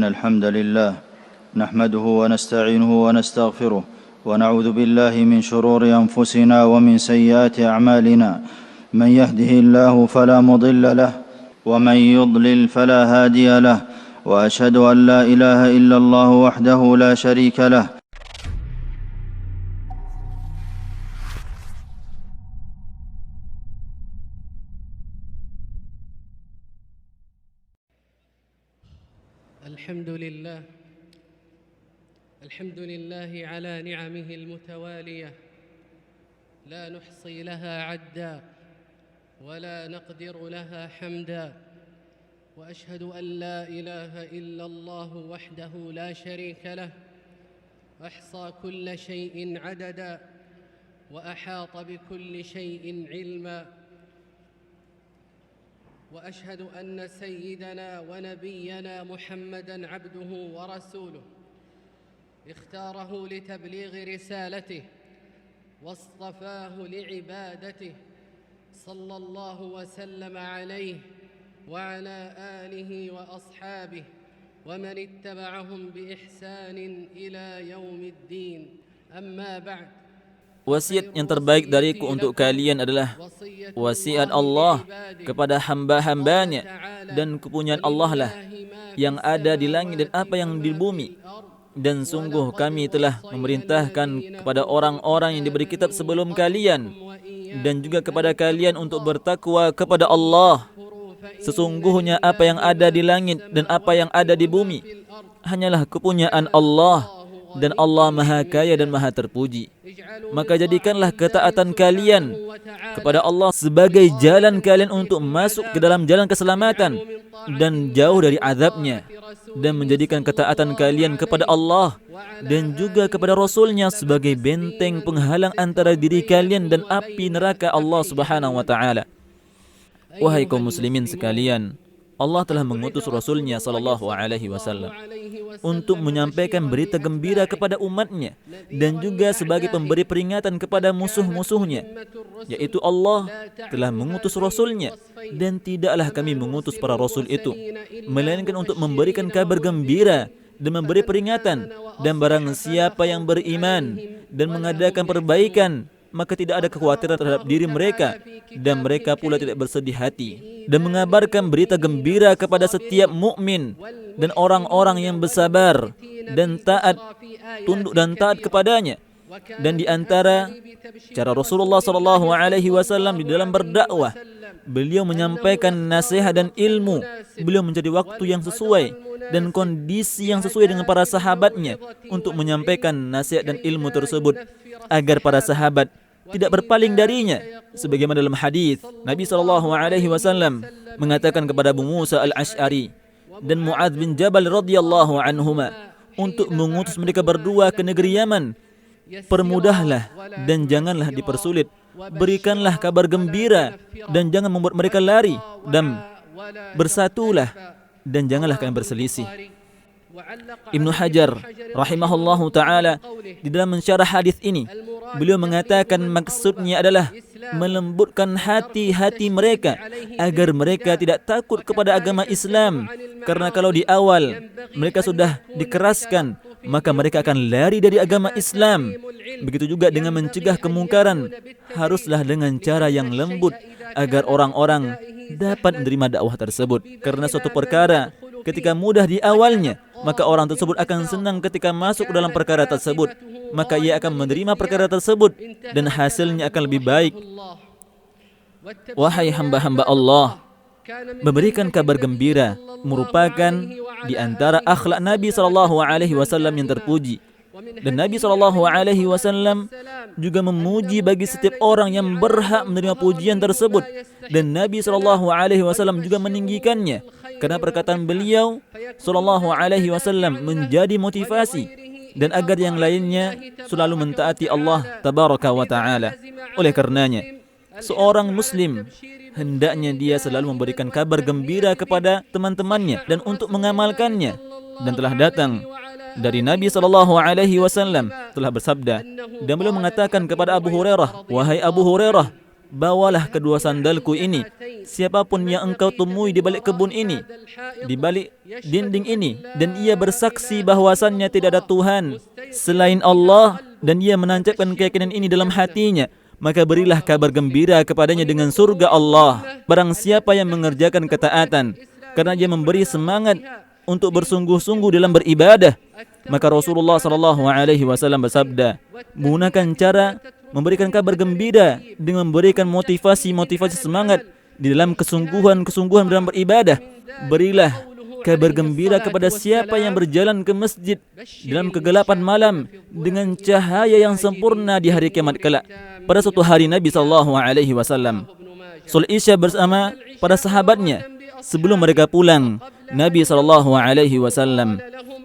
الحمد لله نحمده ونستعينه ونستغفره ونعوذ بالله من شرور أنفسنا ومن سيئات أعمالنا من يهده الله فلا مضل له ومن يضلل فلا هادي له وأشهد أن لا إله إلا الله وحده لا شريك له الحمد لله على نعمه المتوالية لا نحصي لها عدا ولا نقدر لها حمدا وأشهد أن لا إله إلا الله وحده لا شريك له أحصى كل شيء عددا وأحاط بكل شيء علما وأشهد أن سيدنا ونبينا محمدًا عبده ورسوله اختاره لتبليغ رسالته واصطفاه لعبادته صلى الله وسلم عليه وعلى آله وأصحابه ومن اتبعهم بإحسان إلى يوم الدين أما بعد. Wasiat yang terbaik dariku untuk kalian adalah wasiat Allah kepada hamba-hambanya, dan kepunyaan Allah lah yang ada di langit dan apa yang di bumi. Dan sungguh kami telah memerintahkan kepada orang-orang yang diberi kitab sebelum kalian dan juga kepada kalian untuk bertakwa kepada Allah. Sesungguhnya apa yang ada di langit dan apa yang ada di bumi hanyalah kepunyaan Allah, dan Allah Maha Kaya dan Maha Terpuji. Maka jadikanlah ketaatan kalian kepada Allah sebagai jalan kalian untuk masuk ke dalam jalan keselamatan dan jauh dari azabnya, dan menjadikan ketaatan kalian kepada Allah dan juga kepada Rasulnya sebagai benteng penghalang antara diri kalian dan api neraka Allah Subhanahu wa ta'ala. Wahai kaum muslimin sekalian, Allah telah mengutus Rasulnya sallallahu alaihi wasallam untuk menyampaikan berita gembira kepada umatnya dan juga sebagai pemberi peringatan kepada musuh-musuhnya, yaitu Allah telah mengutus Rasulnya, dan tidaklah kami mengutus para Rasul itu melainkan untuk memberikan kabar gembira dan memberi peringatan, dan barang siapa yang beriman dan mengadakan perbaikan maka tidak ada kekhawatiran terhadap diri mereka, dan mereka pula tidak bersedih hati, dan mengabarkan berita gembira kepada setiap mukmin dan orang-orang yang bersabar dan taat, tunduk dan taat kepadanya. Dan di antara cara Rasulullah SAW di dalam berdakwah, beliau menyampaikan nasihat dan ilmu. Beliau mencari waktu yang sesuai dan kondisi yang sesuai dengan para sahabatnya untuk menyampaikan nasihat dan ilmu tersebut, agar para sahabat tidak berpaling darinya. Sebagaimana dalam hadis Nabi SAW mengatakan kepada Abu Musa al-Ash'ari dan Mu'adz bin Jabal radhiyallahu anhuma untuk mengutus mereka berdua ke negeri Yaman. Permudahlah dan janganlah dipersulit. Berikanlah kabar gembira dan jangan membuat mereka lari, dan bersatulah dan janganlah kalian berselisih. Ibnu Hajar rahimahullahu ta'ala di dalam mensyarah hadis ini, beliau mengatakan maksudnya adalah melembutkan hati-hati mereka agar mereka tidak takut kepada agama Islam, karena kalau di awal mereka sudah dikeraskan maka mereka akan lari dari agama Islam. Begitu juga dengan mencegah kemungkaran, haruslah dengan cara yang lembut agar orang-orang dapat menerima dakwah tersebut. Karena suatu perkara ketika mudah di awalnya, maka orang tersebut akan senang ketika masuk dalam perkara tersebut, maka ia akan menerima perkara tersebut dan hasilnya akan lebih baik. Wahai hamba-hamba Allah, memberikan kabar gembira merupakan di antara akhlak Nabi SAW yang terpuji. Dan Nabi SAW juga memuji bagi setiap orang yang berhak menerima pujian tersebut. Dan Nabi SAW juga meninggikannya, karena perkataan beliau SAW menjadi motivasi, dan agar yang lainnya selalu mentaati Allah Tabaraka wa Ta'ala. Oleh karenanya, seorang Muslim hendaknya dia selalu memberikan kabar gembira kepada teman-temannya dan untuk mengamalkannya. Dan telah datang dari Nabi SAW telah bersabda, dan beliau mengatakan kepada Abu Hurairah, wahai Abu Hurairah, bawalah kedua sandalku ini. Siapapun yang engkau temui di balik kebun ini, di balik dinding ini, dan ia bersaksi bahwasannya tidak ada Tuhan selain Allah, dan ia menancapkan keyakinan ini dalam hatinya, maka berilah kabar gembira kepadanya dengan surga Allah. Barang siapa yang mengerjakan ketaatan karena dia memberi semangat untuk bersungguh-sungguh dalam beribadah, maka Rasulullah SAW bersabda, menggunakan cara memberikan kabar gembira dengan memberikan motivasi semangat di dalam kesungguhan dalam beribadah. Berilah kabar gembira kepada siapa yang berjalan ke masjid dalam kegelapan malam dengan cahaya yang sempurna di hari kiamat kelak. Pada suatu hari Nabi SAW sholat Isya bersama para sahabatnya. Sebelum mereka pulang, Nabi SAW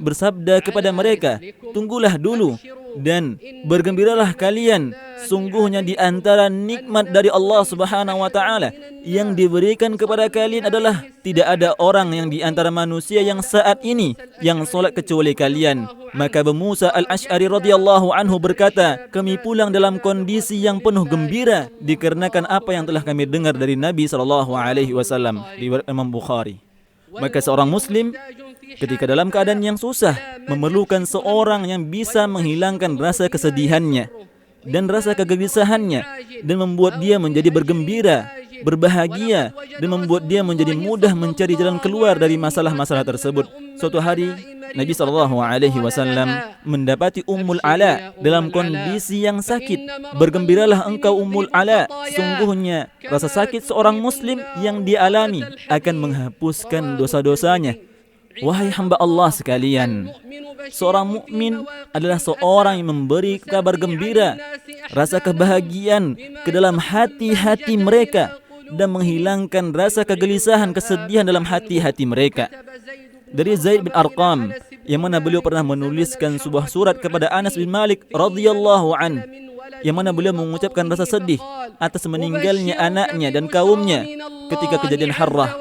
bersabda kepada mereka, tunggulah dulu dan bergembiralah kalian. Sungguhnya di antara nikmat dari Allah Subhanahu wa taala yang diberikan kepada kalian adalah tidak ada orang yang di antara manusia yang saat ini yang solat kecuali kalian. Maka Abu Musa Al-Asy'ari radhiyallahu anhu berkata, kami pulang dalam kondisi yang penuh gembira dikarenakan apa yang telah kami dengar dari Nabi SAW. Riwayat Imam Bukhari. Maka seorang muslim ketika dalam keadaan yang susah memerlukan seorang yang bisa menghilangkan rasa kesedihannya dan rasa kegelisahannya dan membuat dia menjadi bergembira, berbahagia, dan membuat dia menjadi mudah mencari jalan keluar dari masalah-masalah tersebut. Suatu hari Nabi SAW mendapati Ummul Ala dalam kondisi yang sakit. Bergembiralah engkau Ummul Ala, sungguhnya rasa sakit seorang muslim yang dialami akan menghapuskan dosa-dosanya. Wahai hamba Allah sekalian, seorang mukmin adalah seorang yang memberi kabar gembira, rasa kebahagiaan ke dalam hati-hati mereka dan menghilangkan rasa kegelisahan, kesedihan dalam hati-hati mereka. Dari Zaid bin Arqam, yang mana beliau pernah menuliskan sebuah surat kepada Anas bin Malik radhiyallahu an, yang mana beliau mengucapkan rasa sedih atas meninggalnya anaknya dan kaumnya ketika kejadian Harrah.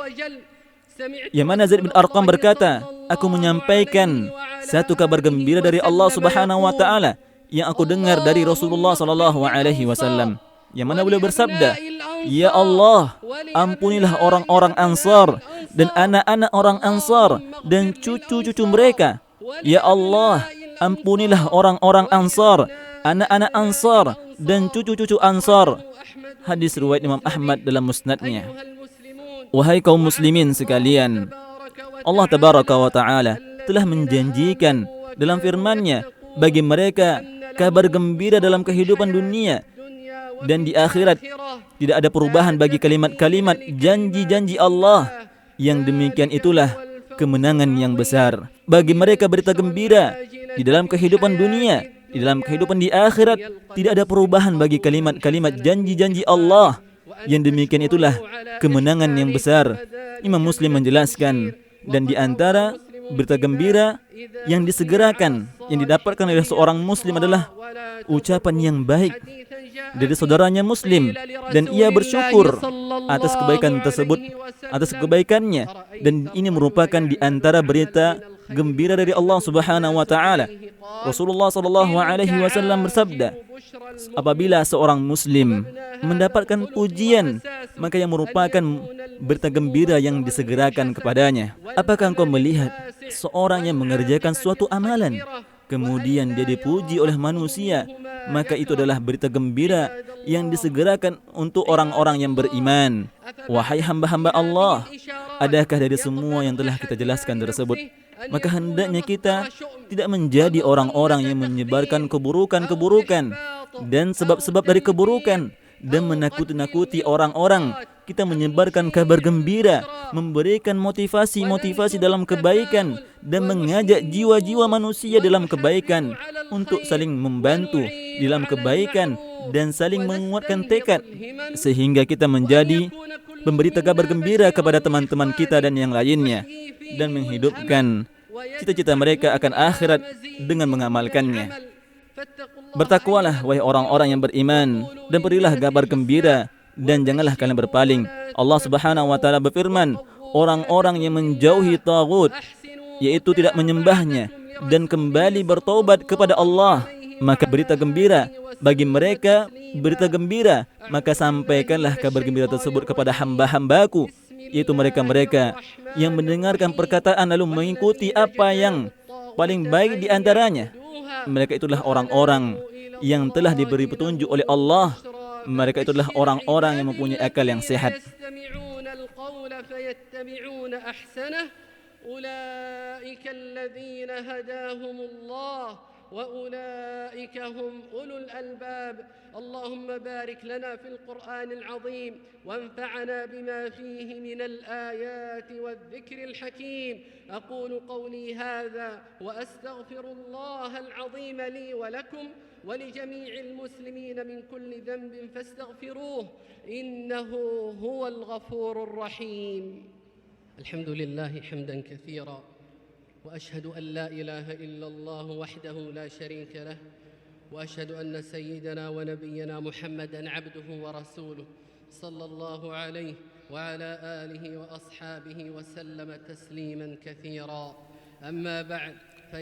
Yang mana Zaid bin Arqam berkata, aku menyampaikan satu kabar gembira dari Allah Subhanahu wa taala yang aku dengar dari Rasulullah SAW. Yang mana beliau bersabda, ya Allah, ampunilah orang-orang Ansar dan anak-anak orang Ansar dan cucu-cucu mereka. Ya Allah, ampunilah orang-orang Ansar, anak-anak Ansar dan cucu-cucu Ansar. Hadis riwayat Imam Ahmad dalam musnadnya. Wahai kaum muslimin sekalian, Allah Tabaraka wa Ta'ala telah menjanjikan dalam firman-Nya bagi mereka kabar gembira dalam kehidupan dunia dan di akhirat. Tidak ada perubahan bagi kalimat-kalimat janji-janji Allah. Yang demikian itulah kemenangan yang besar. Bagi mereka berita gembira di dalam kehidupan dunia, di dalam kehidupan di akhirat, tidak ada perubahan bagi kalimat-kalimat janji-janji Allah. Yang demikian itulah kemenangan yang besar. Imam Muslim menjelaskan, dan di antara berita gembira yang disegerakan, yang didapatkan oleh seorang muslim adalah ucapan yang baik dari saudaranya muslim, dan ia bersyukur atas kebaikan tersebut, atas kebaikannya, dan ini merupakan di antara berita gembira dari Allah Subhanahu wa taala. Rasulullah SAW bersabda, apabila seorang muslim mendapatkan pujian, maka yang merupakan berita gembira yang disegerakan kepadanya. Apakah engkau melihat seorang yang mengerjakan suatu amalan, kemudian dia dipuji oleh manusia, maka itu adalah berita gembira yang disegerakan untuk orang-orang yang beriman. Wahai hamba-hamba Allah, adakah dari semua yang telah kita jelaskan tersebut, maka hendaknya kita tidak menjadi orang-orang yang menyebarkan keburukan-keburukan dan sebab-sebab dari keburukan dan menakut-nakuti orang-orang. Kita menyebarkan kabar gembira, memberikan motivasi-motivasi dalam kebaikan dan mengajak jiwa-jiwa manusia dalam kebaikan untuk saling membantu dalam kebaikan dan saling menguatkan tekad, sehingga kita menjadi pemberita kabar gembira kepada teman-teman kita dan yang lainnya, dan menghidupkan cita-cita mereka akan akhirat dengan mengamalkannya. Bertakwalah wahai orang-orang yang beriman, dan berilah kabar gembira, dan janganlah kalian berpaling. Allah Subhanahu wa taala berfirman, orang-orang yang menjauhi taghut, yaitu tidak menyembahnya, dan kembali bertaubat kepada Allah, maka berita gembira. Bagi mereka berita gembira, maka sampaikanlah kabar gembira tersebut kepada hamba-hambaku, yaitu mereka-mereka yang mendengarkan perkataan lalu mengikuti apa yang paling baik di antaranya. Mereka itulah orang-orang yang telah diberi petunjuk oleh Allah. Mereka itulah orang-orang yang mempunyai akal yang sehat. أولئك الذين هداهم الله وأولئك هم أولو الألباب اللهم بارك لنا في القرآن العظيم وانفعنا بما فيه من الآيات والذكر الحكيم أقول قولي هذا وأستغفر الله العظيم لي ولكم ولجميع المسلمين من كل ذنب فاستغفروه إنه هو الغفور الرحيم الحمد لله حمدا كثيرا وأشهد أن لا إله إلا الله وحده لا شريك له وأشهد أن سيدنا ونبينا محمدا عبده ورسوله صلى الله عليه وعلى آله وأصحابه وسلم تسليما كثيرا أما بعد.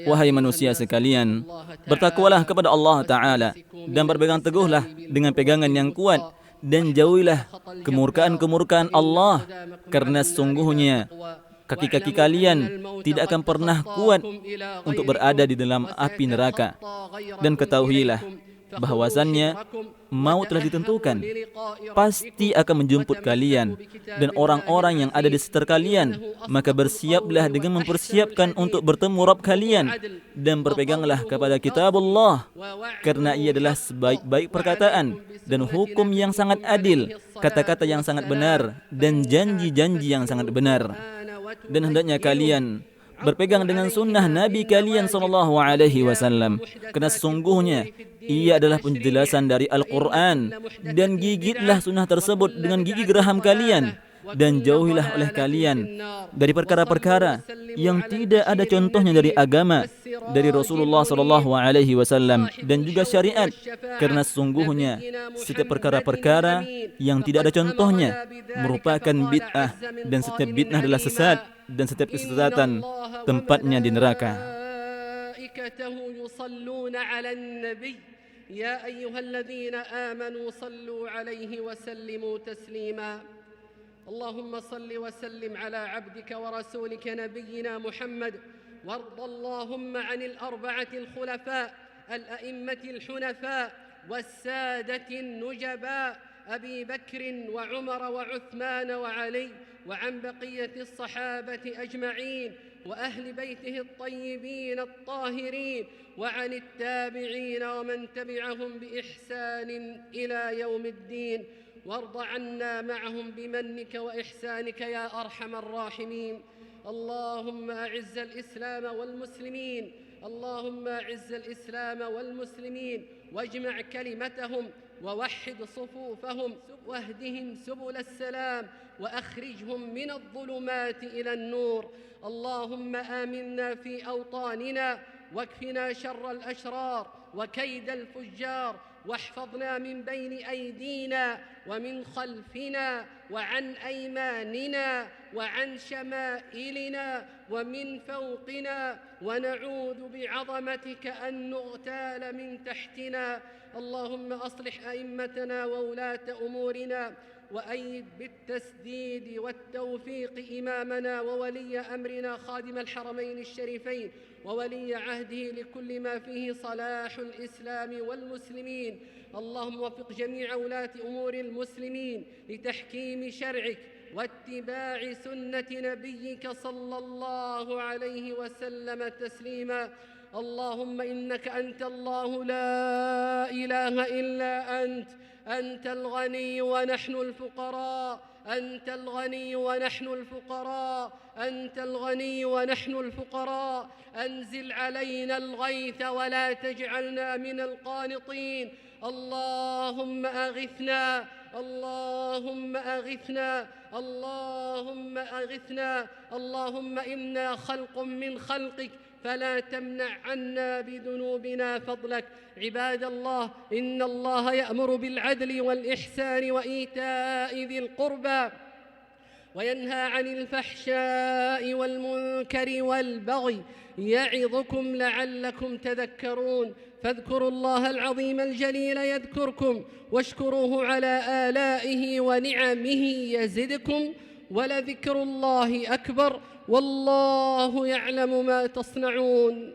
Wahai manusia sekalian, bertakwalah kepada Allah Ta'ala dan berpegang teguhlah dengan pegangan yang kuat, dan jauhilah kemurkaan-kemurkaan Allah, karena sesungguhnya kaki-kaki kalian tidak akan pernah kuat untuk berada di dalam api neraka. Dan ketahuilah bahwasannya maut telah ditentukan, pasti akan menjemput kalian dan orang-orang yang ada di sekitar kalian. Maka bersiaplah dengan mempersiapkan untuk bertemu Rabb kalian, dan berpeganglah kepada kitabullah, karena ia adalah sebaik-baik perkataan dan hukum yang sangat adil, kata-kata yang sangat benar, dan janji-janji yang sangat benar. Dan hendaknya kalian berpegang dengan sunnah Nabi kalian SAW, kerana sesungguhnya ia adalah penjelasan dari Al-Quran. Dan gigitlah sunnah tersebut dengan gigi geraham kalian, dan jauhilah oleh kalian dari perkara-perkara yang tidak ada contohnya dari agama, dari Rasulullah SAW dan juga syariat, kerana sesungguhnya setiap perkara-perkara yang tidak ada contohnya merupakan bid'ah, dan setiap bid'ah adalah sesat, dan setiap kesesatan tempatnya di neraka. يا أيها الذين آمنوا صلوا عليه وسلموا تسليما اللهم صل وسلم على عبدك ورسولك نبينا محمد وارض اللهم عن الأربعة الخلفاء الأئمة الحنفاء والسادة النجباء أبي بكر وعمر وعثمان وعلي وعن بقية الصحابة أجمعين وأهل بيته الطيبين الطاهرين وعن التابعين ومن تبعهم بإحسان إلى يوم الدين وارض عنا معهم بمنك وإحسانك يا أرحم الراحمين اللهم أعز الإسلام والمسلمين اللهم أعز الإسلام والمسلمين واجمع كلمتهم ووحد صفوفهم واهدهم سبل السلام وأخرجهم من الظلمات إلى النور اللهم آمنا في أوطاننا واكفنا شر الأشرار وكيد الفجار واحفظنا من بين أيدينا ومن خلفنا وعن أيماننا وعن شمائلنا ومن فوقنا ونعوذ بعظمتك أن نغتال من تحتنا اللهم أصلح أئمتنا وولاة أمورنا وأيد بالتسديد والتوفيق إمامنا وولي أمرنا خادم الحرمين الشريفين وولي عهده لكل ما فيه صلاح الإسلام والمسلمين اللهم وفق جميع ولاة أمور المسلمين لتحكيم شرعك واتباع سنة نبيك صلى الله عليه وسلم تسليما اللهم إنك أنت الله لا إله إلا أنت الغني ونحن الفقراء أنت الغني ونحن الفقراء أنت الغني ونحن الفقراء أنزل علينا الغيث ولا تجعلنا من القانطين اللهم أغثنا اللهم أغثنا اللهم أغثنا اللهم إنا خلق من خلقك فلا تمنع عنا بذنوبنا فضلك عباد الله إن الله يأمر بالعدل والإحسان وإيتاء ذي القربى وينهى عن الفحشاء والمنكر والبغي يعظكم لعلكم تذكرون فاذكروا الله العظيم الجليل يذكركم واشكروه على آلائه ونعمه يزدكم ولذكر الله أكبر والله يعلم ما تصنعون.